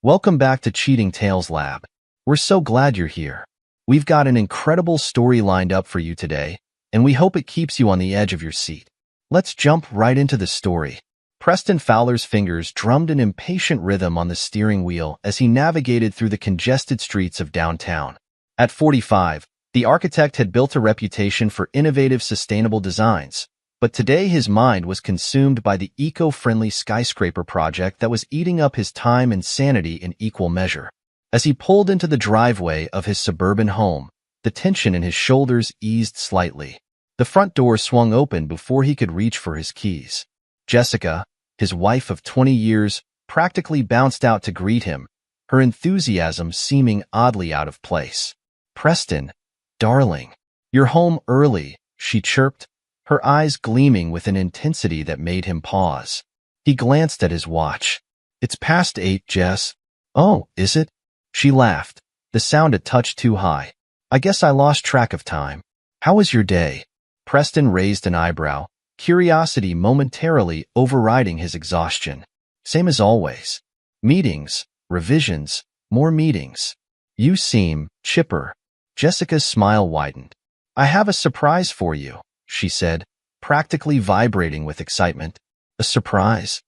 Welcome back to Cheating Tales Lab. We're so glad you're here. We've got an incredible story lined up for you today, and we hope it keeps you on the edge of your seat. Let's jump right into the story. Preston Fowler's fingers drummed an impatient rhythm on the steering wheel as he navigated through the congested streets of downtown. At 45, the architect had built a reputation for innovative, sustainable designs, but today his mind was consumed by the eco-friendly skyscraper project that was eating up his time and sanity in equal measure. As he pulled into the driveway of his suburban home, the tension in his shoulders eased slightly. The front door swung open before he could reach for his keys. Jessica, his wife of 20 years, practically bounced out to greet him, her enthusiasm seeming oddly out of place. "Preston, darling, you're home early," she chirped, her eyes gleaming with an intensity that made him pause. He glanced at his watch. "It's past 8, Jess." "Oh, is it?" She laughed, the sound a touch too high. "I guess I lost track of time. How was your day?" Preston raised an eyebrow, curiosity momentarily overriding his exhaustion. "Same as always. Meetings, revisions, more meetings." "You seem chipper." Jessica's smile widened. "I have a surprise for you," she said, practically vibrating with excitement. "A surprise?"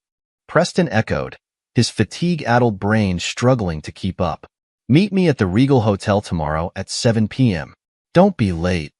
Preston echoed, his fatigue-addled brain struggling to keep up. "Meet me at the Regal Hotel tomorrow at 7 p.m. Don't be late."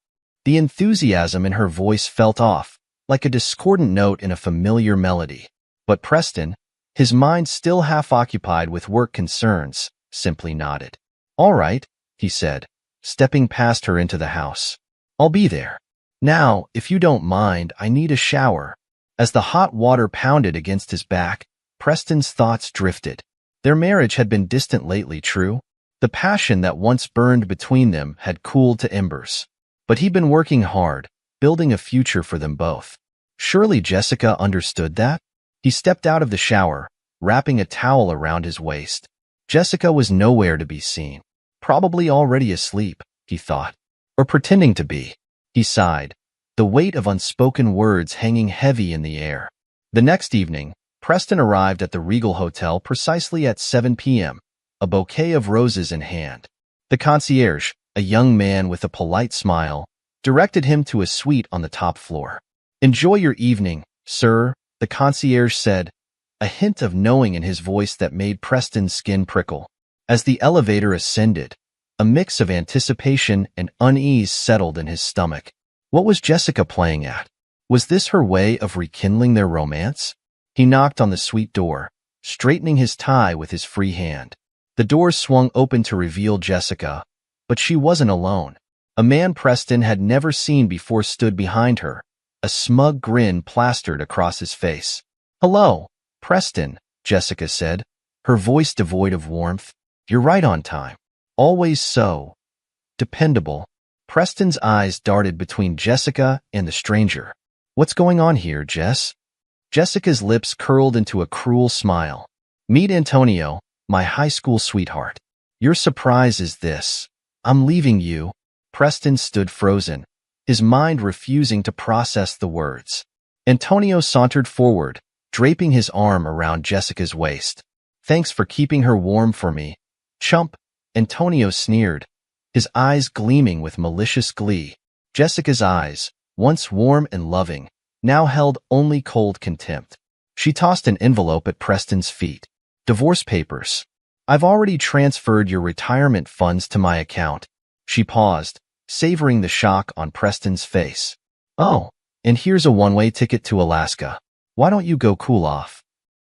The enthusiasm in her voice felt off, like a discordant note in a familiar melody. But Preston, his mind still half occupied with work concerns, simply nodded. "All right," he said, stepping past her into the house. "I'll be there. Now, if you don't mind, I need a shower." As the hot water pounded against his back, Preston's thoughts drifted. Their marriage had been distant lately, true. The passion that once burned between them had cooled to embers. But he'd been working hard, building a future for them both. Surely Jessica understood that? He stepped out of the shower, wrapping a towel around his waist. Jessica was nowhere to be seen. Probably already asleep, he thought. Or pretending to be. He sighed, the weight of unspoken words hanging heavy in the air. The next evening, Preston arrived at the Regal Hotel precisely at 7 p.m., a bouquet of roses in hand. The concierge, a young man with a polite smile, directed him to a suite on the top floor. "Enjoy your evening, sir," the concierge said, a hint of knowing in his voice that made Preston's skin prickle. As the elevator ascended, a mix of anticipation and unease settled in his stomach. What was Jessica playing at? Was this her way of rekindling their romance? He knocked on the suite door, straightening his tie with his free hand. The door swung open to reveal Jessica, but she wasn't alone. A man Preston had never seen before stood behind her, a smug grin plastered across his face. "Hello, Preston," Jessica said, her voice devoid of warmth. "You're right on time. Always so dependable." Preston's eyes darted between Jessica and the stranger. "What's going on here, Jess?" Jessica's lips curled into a cruel smile. "Meet Antonio, my high school sweetheart." "Your surprise is this. I'm leaving you." Preston stood frozen, his mind refusing to process the words. Antonio sauntered forward, draping his arm around Jessica's waist. "Thanks for keeping her warm for me, chump," Antonio sneered, his eyes gleaming with malicious glee. Jessica's eyes, once warm and loving, now held only cold contempt. She tossed an envelope at Preston's feet. "Divorce papers. I've already transferred your retirement funds to my account." She paused, savoring the shock on Preston's face. "Oh, and here's a one-way ticket to Alaska. Why don't you go cool off?"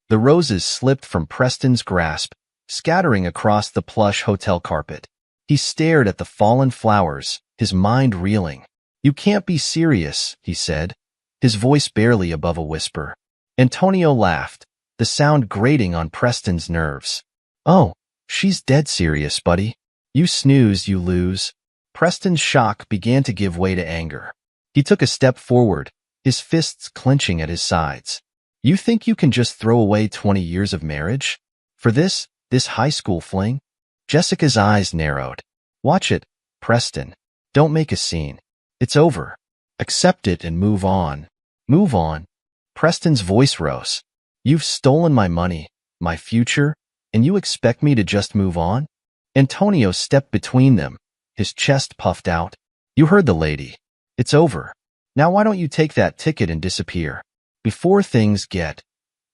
The roses slipped from Preston's grasp, scattering across the plush hotel carpet. He stared at the fallen flowers, his mind reeling. "You can't be serious," he said, his voice barely above a whisper. Antonio laughed, the sound grating on Preston's nerves. "Oh, she's dead serious, buddy. You snooze, you lose." Preston's shock began to give way to anger. He took a step forward, his fists clenching at his sides. "You think you can just throw away 20 years of marriage? For this high school fling?" Jessica's eyes narrowed. "Watch it, Preston. Don't make a scene. It's over. Accept it and move on." "Move on?" Preston's voice rose. "You've stolen my money, my future, And you expect me to just move on? Antonio stepped between them, his chest puffed out. You heard the lady. It's over. Now why don't you take that ticket and disappear? Before things get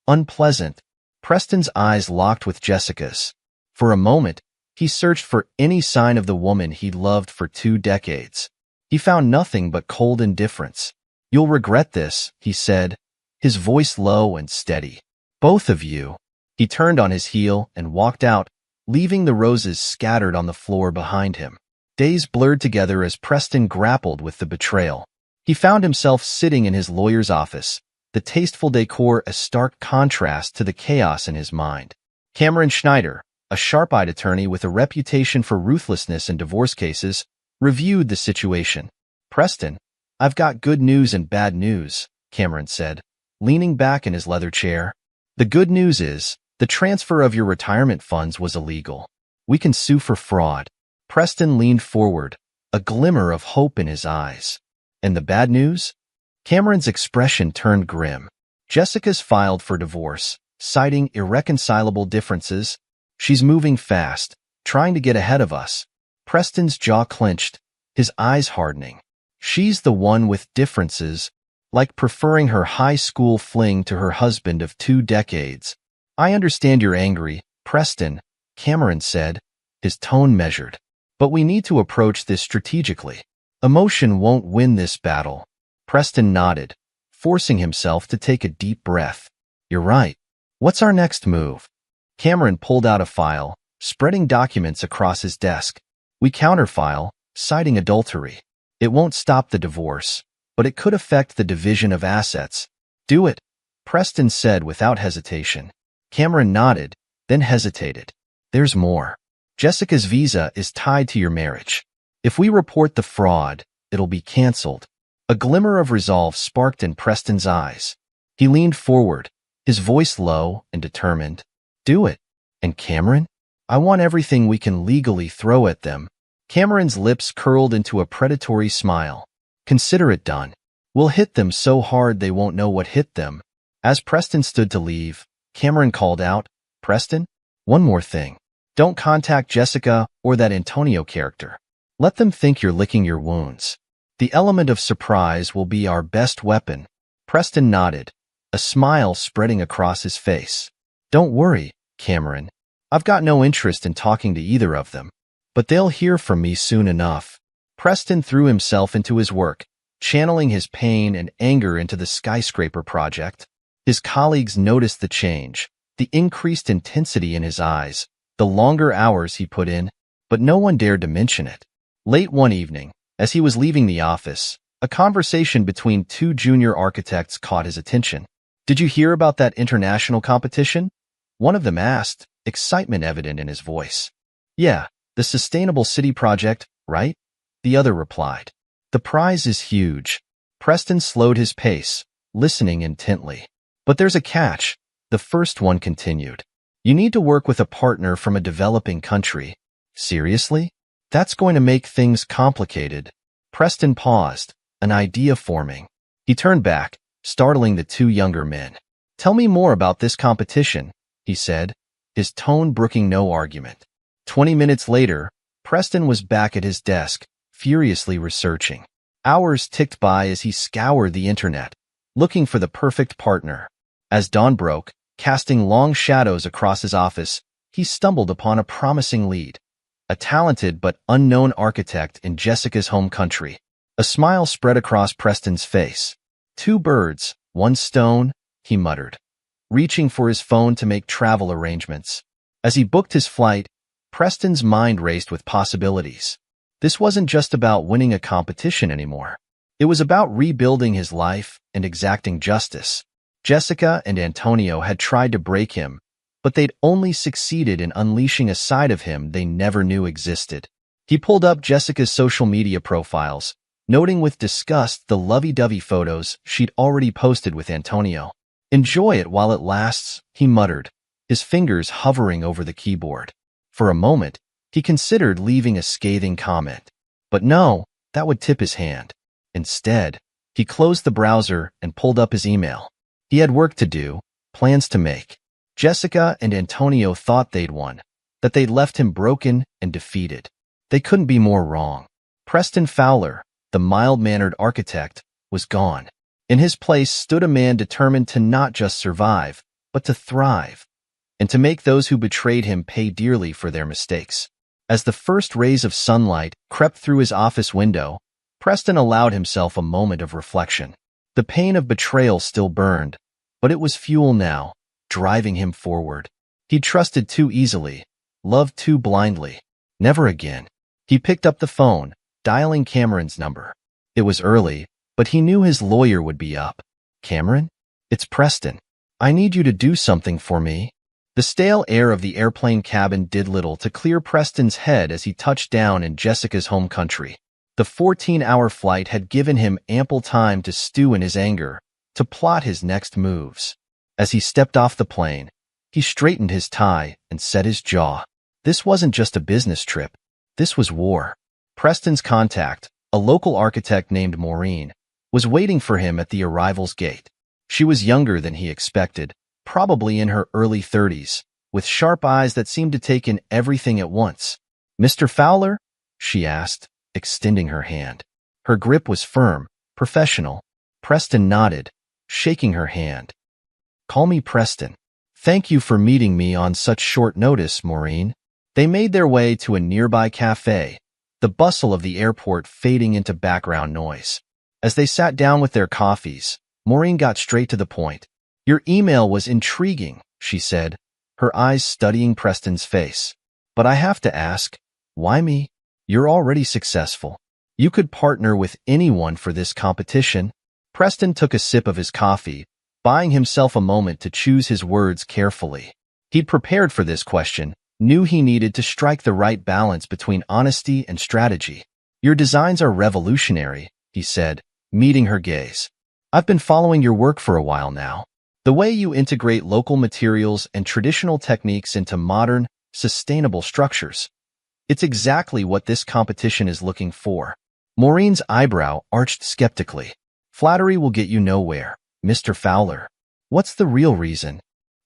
unpleasant. Preston's eyes locked with Jessica's. For a moment, he searched for any sign of the woman he'd loved for 2 decades. He found nothing but cold indifference. You'll regret this, he said, his voice low and steady. Both of you. He turned on his heel and walked out, leaving the roses scattered on the floor behind him. Days blurred together as Preston grappled with the betrayal. He found himself sitting in his lawyer's office, the tasteful decor a stark contrast to the chaos in his mind. Cameron Schneider, a sharp-eyed attorney with a reputation for ruthlessness in divorce cases, reviewed the situation. Preston, I've got good news and bad news, Cameron said, leaning back in his leather chair. The good news is, the transfer of your retirement funds was illegal. We can sue for fraud. Preston leaned forward, a glimmer of hope in his eyes. And the bad news? Cameron's expression turned grim. Jessica's filed for divorce, citing irreconcilable differences. She's moving fast, trying to get ahead of us. Preston's jaw clenched, his eyes hardening. She's the one with differences, like preferring her high school fling to her husband of 2 decades. I understand you're angry, Preston, Cameron said, his tone measured. But we need to approach this strategically. Emotion won't win this battle. Preston nodded, forcing himself to take a deep breath. You're right. What's our next move? Cameron pulled out a file, spreading documents across his desk. We counterfile, citing adultery. It won't stop the divorce, but it could affect the division of assets. Do it, Preston said without hesitation. Cameron nodded, then hesitated. There's more. Jessica's visa is tied to your marriage. If we report the fraud, it'll be canceled. A glimmer of resolve sparked in Preston's eyes. He leaned forward, his voice low and determined. Do it. And Cameron? I want everything we can legally throw at them. Cameron's lips curled into a predatory smile. Consider it done. We'll hit them so hard they won't know what hit them. As Preston stood to leave, Cameron called out, Preston, one more thing. Don't contact Jessica or that Antonio character. Let them think you're licking your wounds. The element of surprise will be our best weapon. Preston nodded, a smile spreading across his face. Don't worry, Cameron. I've got no interest in talking to either of them. But they'll hear from me soon enough. Preston threw himself into his work, channeling his pain and anger into the skyscraper project. His colleagues noticed the change, the increased intensity in his eyes, the longer hours he put in, but no one dared to mention it. Late one evening, as he was leaving the office, a conversation between 2 junior architects caught his attention. Did you hear about that international competition? One of them asked, excitement evident in his voice. Yeah, the Sustainable City Project, right? The other replied. The prize is huge. Preston slowed his pace, listening intently. But there's a catch, the first one continued. You need to work with a partner from a developing country. Seriously? That's going to make things complicated. Preston paused, an idea forming. He turned back, startling the 2 younger men. Tell me more about this competition, he said, his tone brooking no argument. 20 minutes later, Preston was back at his desk, furiously researching. Hours ticked by as he scoured the internet, looking for the perfect partner. As dawn broke, casting long shadows across his office, he stumbled upon a promising lead. A talented but unknown architect in Jessica's home country. A smile spread across Preston's face. 2 birds, 1 stone, he muttered, reaching for his phone to make travel arrangements. As he booked his flight, Preston's mind raced with possibilities. This wasn't just about winning a competition anymore. It was about rebuilding his life and exacting justice. Jessica and Antonio had tried to break him, but they'd only succeeded in unleashing a side of him they never knew existed. He pulled up Jessica's social media profiles, noting with disgust the lovey-dovey photos she'd already posted with Antonio. Enjoy it while it lasts, he muttered, his fingers hovering over the keyboard. For a moment, he considered leaving a scathing comment. But no, that would tip his hand. Instead, he closed the browser and pulled up his email. He had work to do, plans to make. Jessica and Antonio thought they'd won, that they'd left him broken and defeated. They couldn't be more wrong. Preston Fowler, the mild-mannered architect, was gone. In his place stood a man determined to not just survive, but to thrive, and to make those who betrayed him pay dearly for their mistakes. As the first rays of sunlight crept through his office window, Preston allowed himself a moment of reflection. The pain of betrayal still burned, but it was fuel now, driving him forward. He trusted too easily, loved too blindly. Never again. He picked up the phone, dialing Cameron's number. It was early, but he knew his lawyer would be up. "Cameron? It's Preston. I need you to do something for me." The stale air of the airplane cabin did little to clear Preston's head as he touched down in Jessica's home country. The 14-hour flight had given him ample time to stew in his anger, to plot his next moves. As he stepped off the plane, he straightened his tie and set his jaw. This wasn't just a business trip. This was war. Preston's contact, a local architect named Maureen, was waiting for him at the arrival's gate. She was younger than he expected, probably in her early 30s, with sharp eyes that seemed to take in everything at once. "Mr. Fowler?" she asked, extending her hand. Her grip was firm, professional. Preston nodded, shaking her hand. "Call me Preston. Thank you for meeting me on such short notice, Maureen." They made their way to a nearby cafe, the bustle of the airport fading into background noise. As they sat down with their coffees, Maureen got straight to the point. "Your email was intriguing," she said, her eyes studying Preston's face. "But I have to ask, why me? You're already successful. You could partner with anyone for this competition." Preston took a sip of his coffee, buying himself a moment to choose his words carefully. He'd prepared for this question, knew he needed to strike the right balance between honesty and strategy. "Your designs are revolutionary," he said, meeting her gaze. "I've been following your work for a while now. The way you integrate local materials and traditional techniques into modern, sustainable structures. It's exactly what this competition is looking for." Maureen's eyebrow arched skeptically. "Flattery will get you nowhere, Mr. Fowler. What's the real reason?"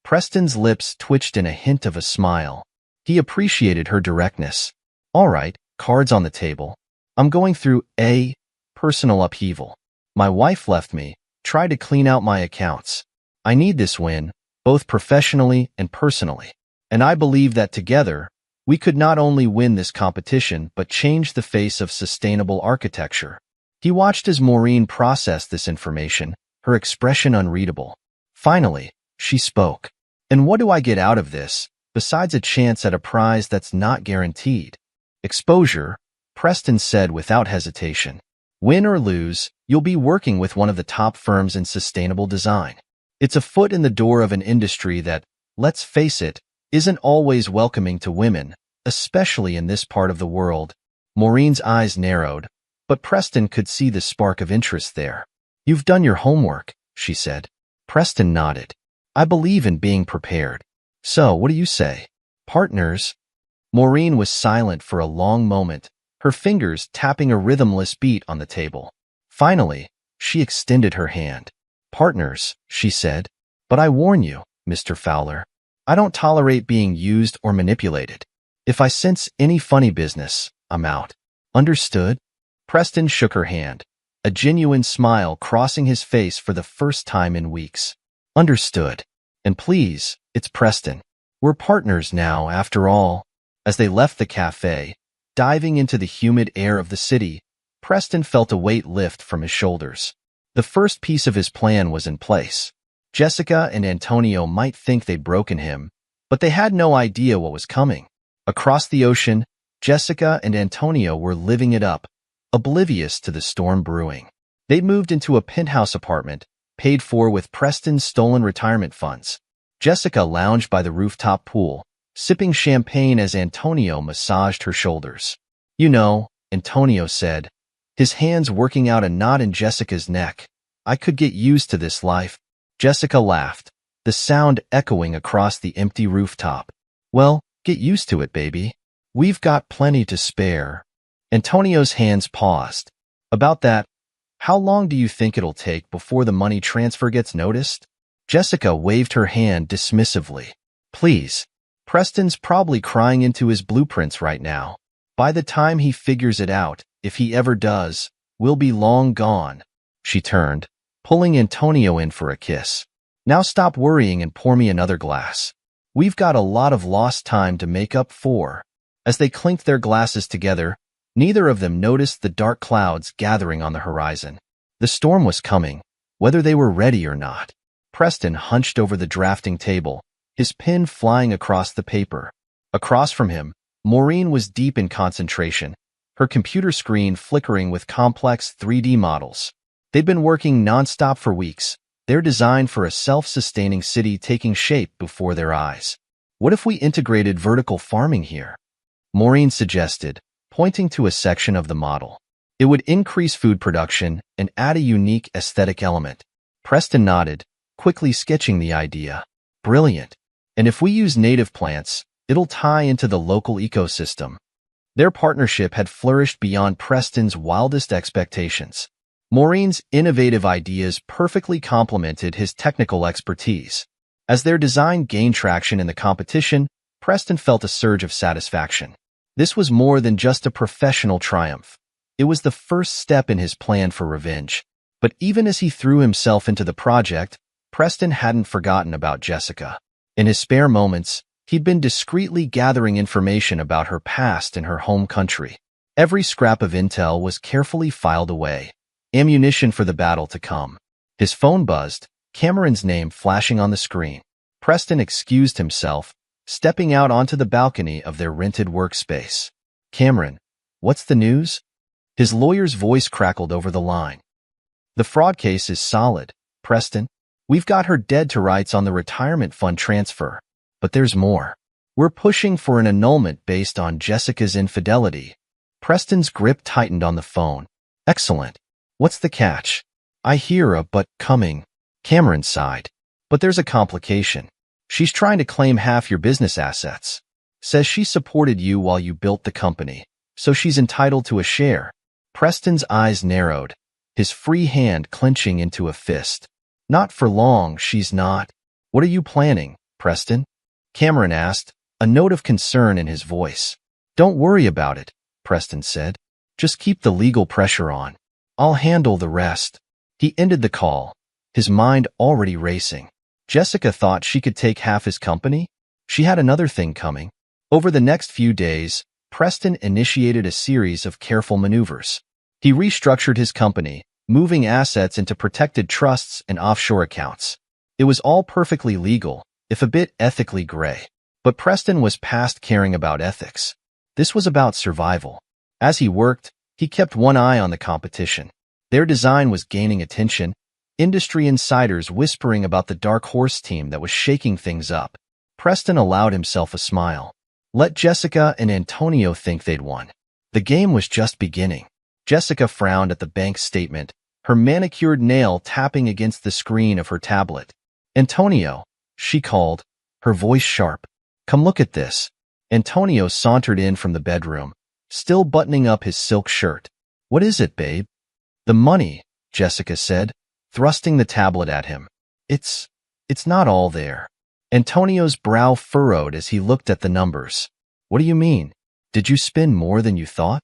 Preston's lips twitched in a hint of a smile. He appreciated her directness. "All right, cards on the table. I'm going through a personal upheaval. My wife left me, tried to clean out my accounts. I need this win, both professionally and personally. And I believe that together, we could not only win this competition but change the face of sustainable architecture." He watched as Maureen processed this information, her expression unreadable. Finally, she spoke. "And what do I get out of this, besides a chance at a prize that's not guaranteed?" "Exposure," Preston said without hesitation. "Win or lose, you'll be working with one of the top firms in sustainable design. It's a foot in the door of an industry that, let's face it, isn't always welcoming to women, especially in this part of the world." Maureen's eyes narrowed, but Preston could see the spark of interest there. "You've done your homework," she said. Preston nodded. "I believe in being prepared. So, what do you say? Partners?" Maureen was silent for a long moment, her fingers tapping a rhythmless beat on the table. Finally, she extended her hand. "Partners," she said. "But I warn you, Mr. Fowler, I don't tolerate being used or manipulated. If I sense any funny business, I'm out. Understood?" Preston shook her hand, a genuine smile crossing his face for the first time in weeks. "Understood. And please, it's Preston. We're partners now, after all." As they left the cafe, diving into the humid air of the city, Preston felt a weight lift from his shoulders. The first piece of his plan was in place. Jessica and Antonio might think they'd broken him, but they had no idea what was coming. Across the ocean, Jessica and Antonio were living it up, oblivious to the storm brewing. They'd moved into a penthouse apartment, paid for with Preston's stolen retirement funds. Jessica lounged by the rooftop pool, sipping champagne as Antonio massaged her shoulders. "You know," Antonio said, his hands working out a knot in Jessica's neck, "I could get used to this life." Jessica laughed, the sound echoing across the empty rooftop. "Well, get used to it, baby. We've got plenty to spare." Antonio's hands paused. "About that, how long do you think it'll take before the money transfer gets noticed?" Jessica waved her hand dismissively. Please. Preston's probably crying into his blueprints right now. By the time he figures it out, if he ever does, we'll be long gone. She turned, pulling Antonio in for a kiss. Now stop worrying and pour me another glass. We've got a lot of lost time to make up for. As they clinked their glasses together, neither of them noticed the dark clouds gathering on the horizon. The storm was coming, whether they were ready or not. Preston hunched over the drafting table, his pen flying across the paper. Across from him, Maureen was deep in concentration, her computer screen flickering with complex 3D models. They'd been working nonstop for weeks, their design for a self-sustaining city taking shape before their eyes. What if we integrated vertical farming here? Maureen suggested, pointing to a section of the model. It would increase food production and add a unique aesthetic element. Preston nodded, quickly sketching the idea. Brilliant. And if we use native plants, it'll tie into the local ecosystem. Their partnership had flourished beyond Preston's wildest expectations. Maureen's innovative ideas perfectly complemented his technical expertise. As their design gained traction in the competition, Preston felt a surge of satisfaction. This was more than just a professional triumph. It was the first step in his plan for revenge. But even as he threw himself into the project, Preston hadn't forgotten about Jessica. In his spare moments, he'd been discreetly gathering information about her past and her home country. Every scrap of intel was carefully filed away, ammunition for the battle to come. His phone buzzed, Cameron's name flashing on the screen. Preston excused himself, stepping out onto the balcony of their rented workspace. Cameron, what's the news? His lawyer's voice crackled over the line. The fraud case is solid, Preston. We've got her dead to rights on the retirement fund transfer. But there's more. We're pushing for an annulment based on Jessica's infidelity. Preston's grip tightened on the phone. Excellent. What's the catch? I hear a but coming. Cameron sighed. But there's a complication. She's trying to claim half your business assets. Says she supported you while you built the company, so she's entitled to a share. Preston's eyes narrowed, his free hand clenching into a fist. Not for long, she's not. What are you planning, Preston? Cameron asked, a note of concern in his voice. Don't worry about it, Preston said. Just keep the legal pressure on. I'll handle the rest. He ended the call, his mind already racing. Jessica thought she could take half his company? She had another thing coming. Over the next few days, Preston initiated a series of careful maneuvers. He restructured his company, moving assets into protected trusts and offshore accounts. It was all perfectly legal, if a bit ethically gray. But Preston was past caring about ethics. This was about survival. As he worked, he kept one eye on the competition. Their design was gaining attention, industry insiders whispering about the dark horse team that was shaking things up. Preston allowed himself a smile. Let Jessica and Antonio think they'd won. The game was just beginning. Jessica frowned at the bank statement, her manicured nail tapping against the screen of her tablet. Antonio, she called, her voice sharp. Come look at this. Antonio sauntered in from the bedroom, still buttoning up his silk shirt. What is it, babe? The money, Jessica said, thrusting the tablet at him. It's not all there. Antonio's brow furrowed as he looked at the numbers. What do you mean? Did you spend more than you thought?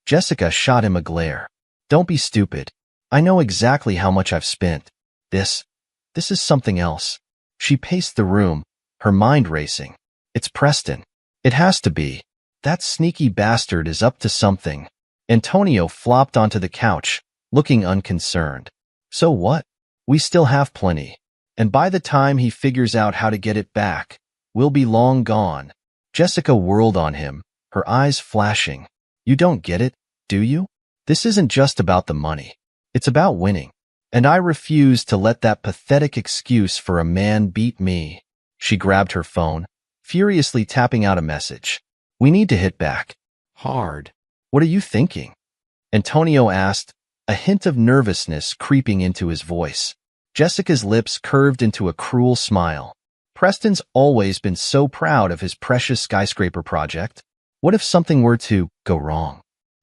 Jessica shot him a glare. Don't be stupid. I know exactly how much I've spent. This is something else. She paced the room, her mind racing. It's Preston. It has to be. That sneaky bastard is up to something. Antonio flopped onto the couch, looking unconcerned. So what? We still have plenty. And by the time he figures out how to get it back, we'll be long gone. Jessica whirled on him, her eyes flashing. You don't get it, do you? This isn't just about the money. It's about winning. And I refuse to let that pathetic excuse for a man beat me. She grabbed her phone, furiously tapping out a message. We need to hit back. Hard. What are you thinking? Antonio asked, a hint of nervousness creeping into his voice. Jessica's lips curved into a cruel smile. Preston's always been so proud of his precious skyscraper project. What if something were to go wrong?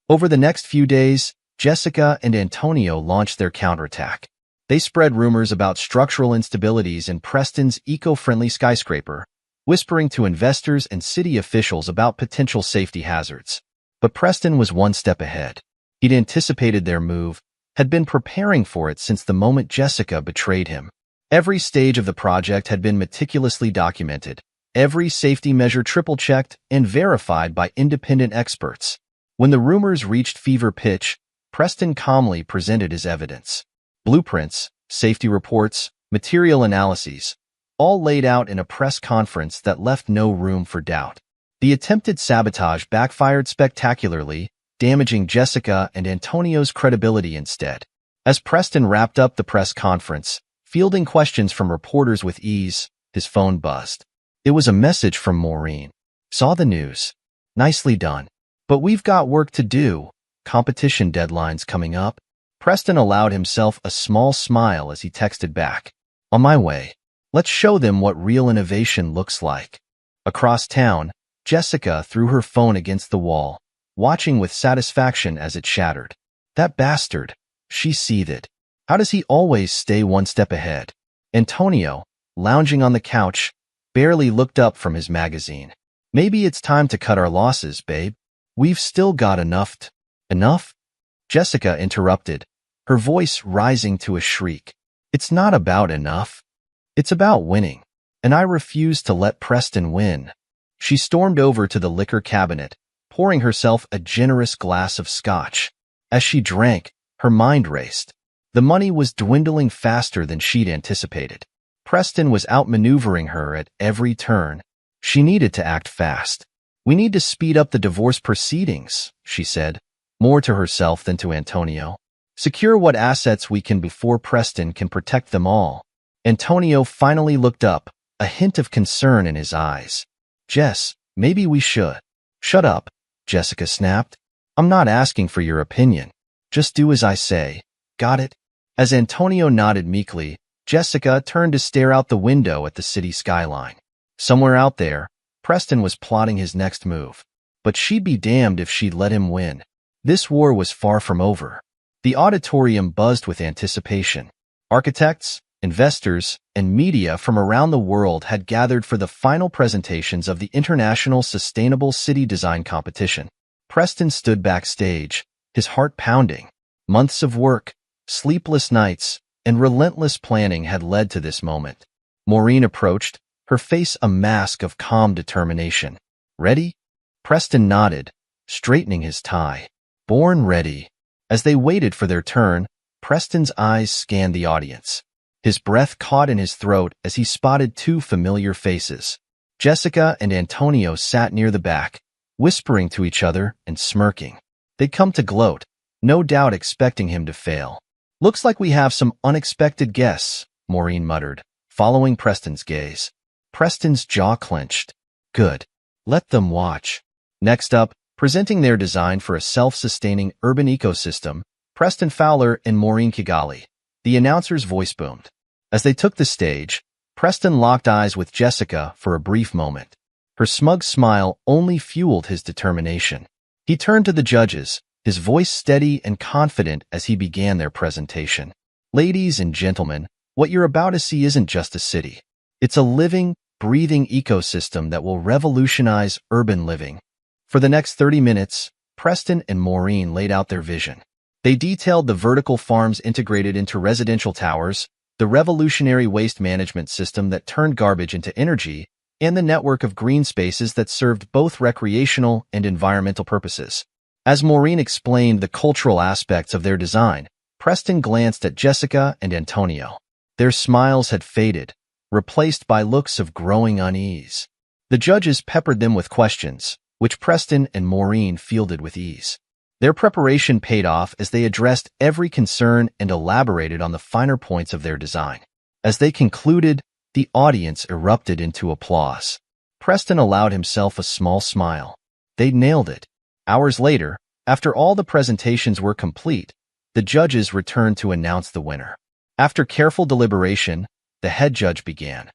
Over the next few days, Jessica and Antonio launched their counterattack. They spread rumors about structural instabilities in Preston's eco-friendly skyscraper, whispering to investors and city officials about potential safety hazards. But Preston was one step ahead. He'd anticipated their move, had been preparing for it since the moment Jessica betrayed him. Every stage of the project had been meticulously documented, every safety measure triple-checked and verified by independent experts. When the rumors reached fever pitch, Preston calmly presented his evidence. Blueprints, safety reports, material analyses, all laid out in a press conference that left no room for doubt. The attempted sabotage backfired spectacularly, damaging Jessica and Antonio's credibility instead. As Preston wrapped up the press conference, fielding questions from reporters with ease, his phone buzzed. It was a message from Maureen. Saw the news. Nicely done. But we've got work to do. Competition deadlines coming up. Preston allowed himself a small smile as he texted back. On my way. Let's show them what real innovation looks like. Across town, Jessica threw her phone against the wall, watching with satisfaction as it shattered. That bastard, she seethed. How does he always stay one step ahead? Antonio, lounging on the couch, barely looked up from his magazine. Maybe it's time to cut our losses, babe. We've still got enough. Enough? Jessica interrupted, her voice rising to a shriek. It's not about enough. It's about winning. And I refuse to let Preston win. She stormed over to the liquor cabinet, pouring herself a generous glass of scotch. As she drank, her mind raced. The money was dwindling faster than she'd anticipated. Preston was outmaneuvering her at every turn. She needed to act fast. We need to speed up the divorce proceedings, she said, more to herself than to Antonio. Secure what assets we can before Preston can protect them all. Antonio finally looked up, a hint of concern in his eyes. Jess, maybe we should. Shut up, Jessica snapped. I'm not asking for your opinion. Just do as I say. Got it? As Antonio nodded meekly, Jessica turned to stare out the window at the city skyline. Somewhere out there, Preston was plotting his next move. But she'd be damned if she'd let him win. This war was far from over. The auditorium buzzed with anticipation. Architects, investors, and media from around the world had gathered for the final presentations of the International Sustainable City Design Competition. Preston stood backstage, his heart pounding. Months of work, sleepless nights, and relentless planning had led to this moment. Maureen approached, her face a mask of calm determination. Ready? Preston nodded, straightening his tie. Born ready. As they waited for their turn, Preston's eyes scanned the audience. His breath caught in his throat as he spotted two familiar faces. Jessica and Antonio sat near the back, whispering to each other and smirking. They'd come to gloat, no doubt expecting him to fail. Looks like we have some unexpected guests, Maureen muttered, following Preston's gaze. Preston's jaw clenched. Good. Let them watch. Next up, presenting their design for a self-sustaining urban ecosystem, Preston Fowler and Maureen Kigali. The announcer's voice boomed. As they took the stage, Preston locked eyes with Jessica for a brief moment. Her smug smile only fueled his determination. He turned to the judges, his voice steady and confident as he began their presentation. Ladies and gentlemen, what you're about to see isn't just a city. It's a living, breathing ecosystem that will revolutionize urban living. For the next 30 minutes, Preston and Maureen laid out their vision. They detailed the vertical farms integrated into residential towers, the revolutionary waste management system that turned garbage into energy, and the network of green spaces that served both recreational and environmental purposes. As Maureen explained the cultural aspects of their design, Preston glanced at Jessica and Antonio. Their smiles had faded, replaced by looks of growing unease. The judges peppered them with questions, which Preston and Maureen fielded with ease. Their preparation paid off as they addressed every concern and elaborated on the finer points of their design. As they concluded, the audience erupted into applause. Preston allowed himself a small smile. They'd nailed it. Hours later, after all the presentations were complete, the judges returned to announce the winner. After careful deliberation, the head judge began.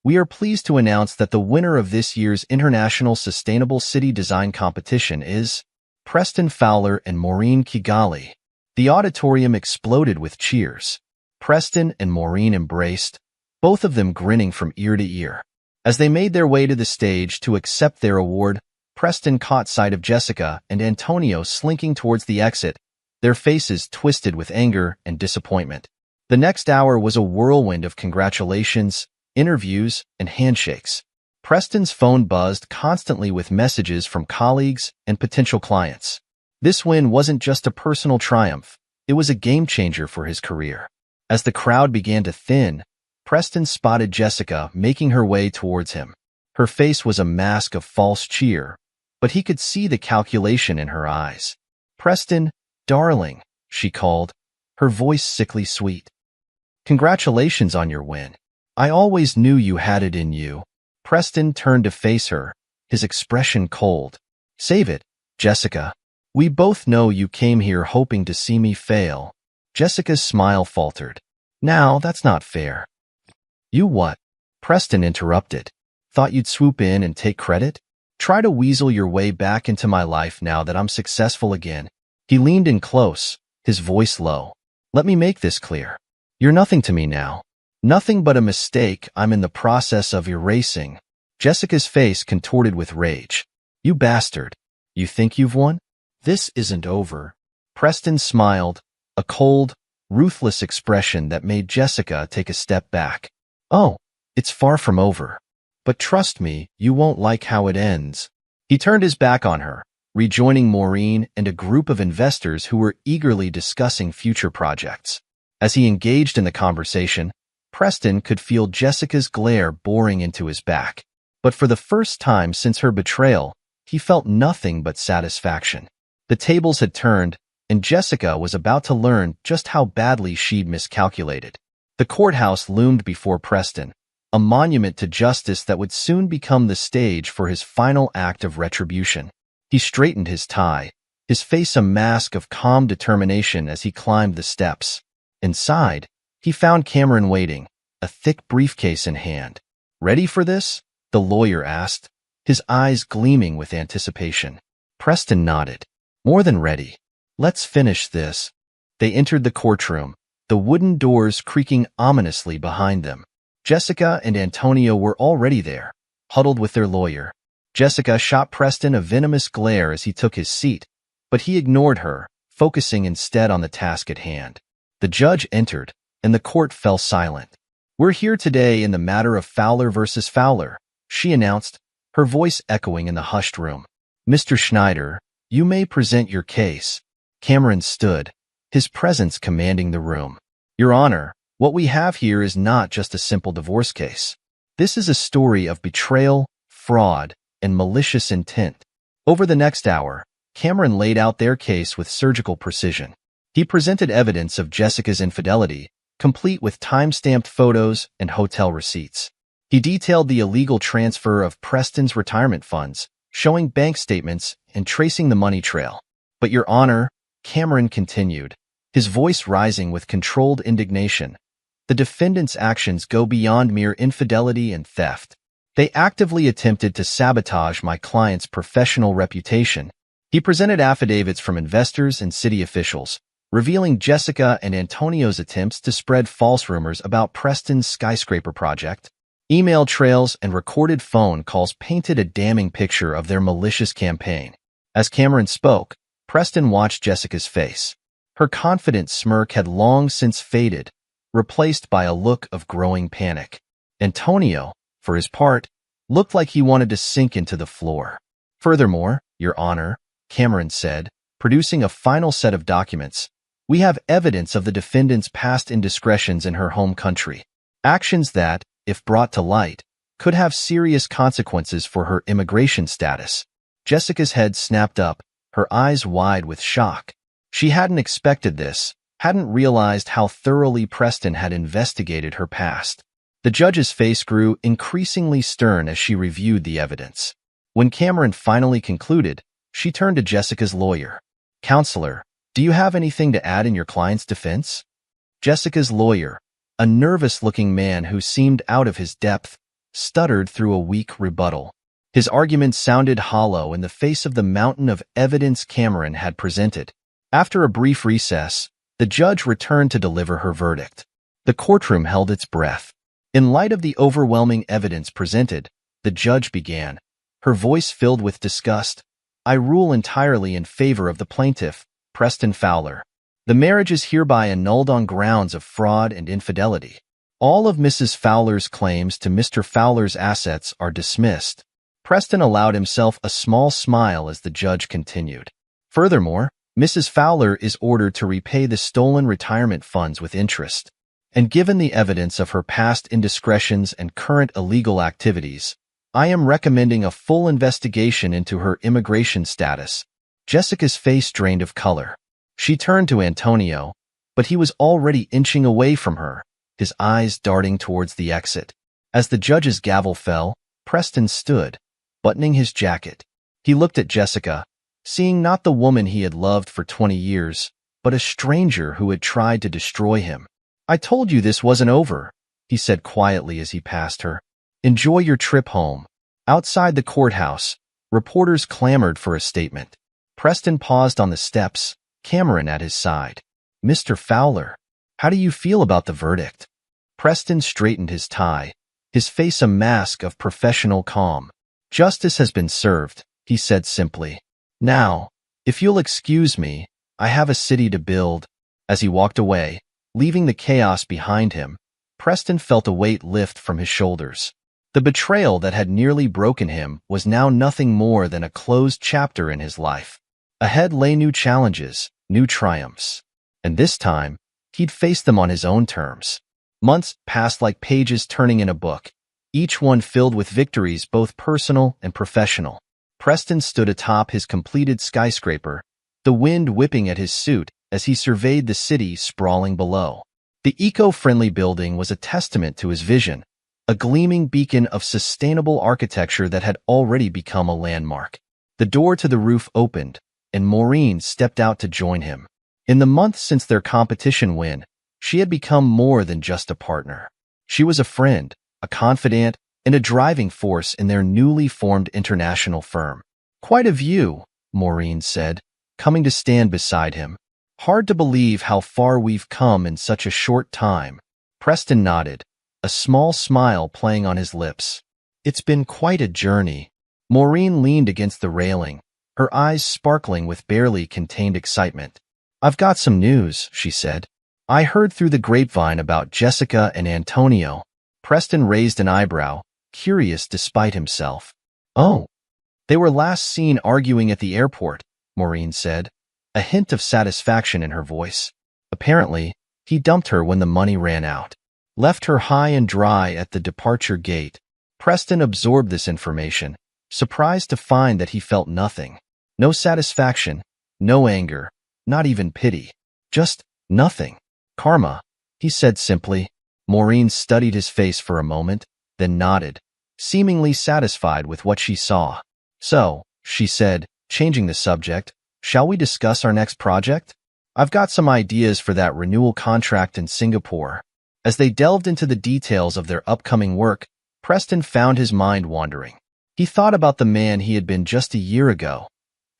We are pleased to announce that the winner of this year's International Sustainable City Design Competition is Preston Fowler and Maureen Kigali. The auditorium exploded with cheers. Preston and Maureen embraced, both of them grinning from ear to ear. As they made their way to the stage to accept their award, Preston caught sight of Jessica and Antonio slinking towards the exit, their faces twisted with anger and disappointment. The next hour was a whirlwind of congratulations, interviews, and handshakes. Preston's phone buzzed constantly with messages from colleagues and potential clients. This win wasn't just a personal triumph, it was a game-changer for his career. As the crowd began to thin, Preston spotted Jessica making her way towards him. Her face was a mask of false cheer, but he could see the calculation in her eyes. "Preston, darling," she called, her voice sickly sweet. "Congratulations on your win. I always knew you had it in you." Preston turned to face her, his expression cold. "Save it, Jessica. We both know you came here hoping to see me fail." Jessica's smile faltered. "Now, that's not fair." "You what?" Preston interrupted. "Thought you'd swoop in and take credit? Try to weasel your way back into my life now that I'm successful again." He leaned in close, his voice low. "Let me make this clear. You're nothing to me now. Nothing but a mistake I'm in the process of erasing." Jessica's face contorted with rage. "You bastard. You think you've won? This isn't over." Preston smiled, a cold, ruthless expression that made Jessica take a step back. "Oh, it's far from over. But trust me, you won't like how it ends." He turned his back on her, rejoining Maureen and a group of investors who were eagerly discussing future projects. As he engaged in the conversation, Preston could feel Jessica's glare boring into his back. But for the first time since her betrayal, he felt nothing but satisfaction. The tables had turned, and Jessica was about to learn just how badly she'd miscalculated. The courthouse loomed before Preston, a monument to justice that would soon become the stage for his final act of retribution. He straightened his tie, his face a mask of calm determination as he climbed the steps. Inside, he found Cameron waiting, a thick briefcase in hand. "Ready for this?" the lawyer asked, his eyes gleaming with anticipation. Preston nodded. "More than ready. Let's finish this." They entered the courtroom, the wooden doors creaking ominously behind them. Jessica and Antonio were already there, huddled with their lawyer. Jessica shot Preston a venomous glare as he took his seat, but he ignored her, focusing instead on the task at hand. The judge entered, and the court fell silent. "We're here today in the matter of Fowler versus Fowler," she announced, her voice echoing in the hushed room. "Mr. Schneider, you may present your case." Cameron stood, his presence commanding the room. "Your Honor, what we have here is not just a simple divorce case. This is a story of betrayal, fraud, and malicious intent." Over the next hour, Cameron laid out their case with surgical precision. He presented evidence of Jessica's infidelity, complete with time-stamped photos and hotel receipts. He detailed the illegal transfer of Preston's retirement funds, showing bank statements and tracing the money trail. "But Your Honor," Cameron continued, his voice rising with controlled indignation, "the defendant's actions go beyond mere infidelity and theft. They actively attempted to sabotage my client's professional reputation." He presented affidavits from investors and city officials, revealing Jessica and Antonio's attempts to spread false rumors about Preston's skyscraper project. Email trails and recorded phone calls painted a damning picture of their malicious campaign. As Cameron spoke, Preston watched Jessica's face. Her confident smirk had long since faded, replaced by a look of growing panic. Antonio, for his part, looked like he wanted to sink into the floor. "Furthermore, Your Honor," Cameron said, producing a final set of documents, "we have evidence of the defendant's past indiscretions in her home country. Actions that, if brought to light, could have serious consequences for her immigration status." Jessica's head snapped up, her eyes wide with shock. She hadn't expected this, hadn't realized how thoroughly Preston had investigated her past. The judge's face grew increasingly stern as she reviewed the evidence. When Cameron finally concluded, she turned to Jessica's lawyer. "Counselor, do you have anything to add in your client's defense?" Jessica's lawyer, a nervous-looking man who seemed out of his depth, stuttered through a weak rebuttal. His argument sounded hollow in the face of the mountain of evidence Cameron had presented. After a brief recess, the judge returned to deliver her verdict. The courtroom held its breath. In light of the overwhelming evidence presented, the judge began, her voice filled with disgust. I rule entirely in favor of the plaintiff, Preston Fowler. The marriage is hereby annulled on grounds of fraud and infidelity. All of Mrs. Fowler's claims to Mr. Fowler's assets are dismissed. Preston allowed himself a small smile as the judge continued. Furthermore, Mrs. Fowler is ordered to repay the stolen retirement funds with interest. And given the evidence of her past indiscretions and current illegal activities, I am recommending a full investigation into her immigration status. Jessica's face drained of color. She turned to Antonio, but he was already inching away from her, his eyes darting towards the exit. As the judge's gavel fell, Preston stood, buttoning his jacket. He looked at Jessica, seeing not the woman he had loved for 20 years, but a stranger who had tried to destroy him. I told you this wasn't over, he said quietly as he passed her. Enjoy your trip home. Outside the courthouse, reporters clamored for a statement. Preston paused on the steps, Cameron at his side. Mr. Fowler, how do you feel about the verdict? Preston straightened his tie, his face a mask of professional calm. Justice has been served, he said simply. Now, if you'll excuse me, I have a city to build. As he walked away, leaving the chaos behind him, Preston felt a weight lift from his shoulders. The betrayal that had nearly broken him was now nothing more than a closed chapter in his life. Ahead lay new challenges, new triumphs. And this time, he'd face them on his own terms. Months passed like pages turning in a book, each one filled with victories both personal and professional. Preston stood atop his completed skyscraper, the wind whipping at his suit as he surveyed the city sprawling below. The eco-friendly building was a testament to his vision, a gleaming beacon of sustainable architecture that had already become a landmark. The door to the roof opened, and Maureen stepped out to join him. In the months since their competition win, she had become more than just a partner. She was a friend, a confidant, and a driving force in their newly formed international firm. Quite a view, Maureen said, coming to stand beside him. Hard to believe how far we've come in such a short time. Preston nodded, a small smile playing on his lips. It's been quite a journey. Maureen leaned against the railing, her eyes sparkling with barely contained excitement. I've got some news, she said. I heard through the grapevine about Jessica and Antonio. Preston raised an eyebrow, curious despite himself. Oh, they were last seen arguing at the airport, Maureen said, a hint of satisfaction in her voice. Apparently, he dumped her when the money ran out. Left her high and dry at the departure gate. Preston absorbed this information, surprised to find that he felt nothing. No satisfaction, no anger, not even pity. Just nothing. Karma, he said simply. Maureen studied his face for a moment, then nodded, seemingly satisfied with what she saw. So, she said, changing the subject, shall we discuss our next project? I've got some ideas for that renewal contract in Singapore. As they delved into the details of their upcoming work, Preston found his mind wandering. He thought about the man he had been just a year ago.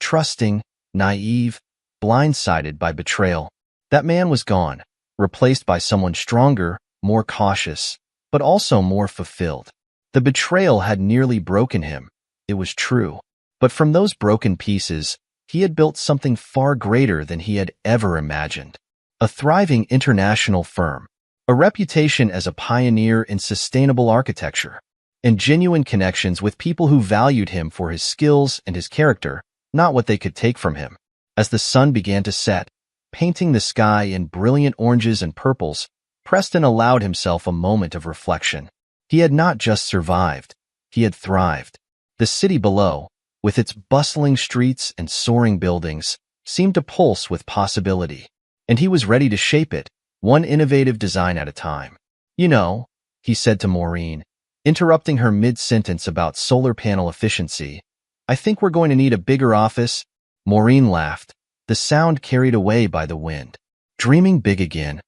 Trusting, naive, blindsided by betrayal. That man was gone, replaced by someone stronger, more cautious, but also more fulfilled. The betrayal had nearly broken him, it was true. But from those broken pieces, he had built something far greater than he had ever imagined. A thriving international firm, a reputation as a pioneer in sustainable architecture, and genuine connections with people who valued him for his skills and his character, not what they could take from him. As the sun began to set, painting the sky in brilliant oranges and purples, Preston allowed himself a moment of reflection. He had not just survived, he had thrived. The city below, with its bustling streets and soaring buildings, seemed to pulse with possibility. And he was ready to shape it, one innovative design at a time. You know, he said to Maureen, interrupting her mid-sentence about solar panel efficiency, I think we're going to need a bigger office. Maureen laughed, the sound carried away by the wind. Dreaming big again.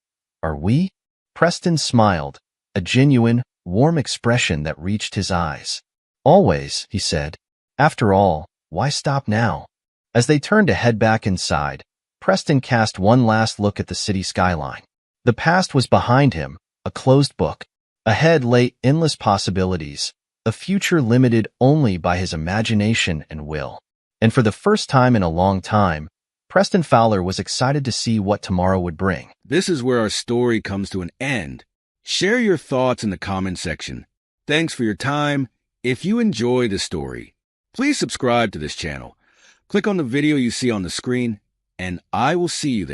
Are we? Preston smiled, a genuine, warm expression that reached his eyes. Always, he said. After all, why stop now? As they turned to head back inside, Preston cast one last look at the city skyline. The past was behind him, a closed book. Ahead lay endless possibilities, a future limited only by his imagination and will. And for the first time in a long time, Preston Fowler was excited to see what tomorrow would bring. This is where our story comes to an end. Share your thoughts in the comment section. Thanks for your time. If you enjoy the story, please subscribe to this channel. Click on the video you see on the screen, and I will see you there.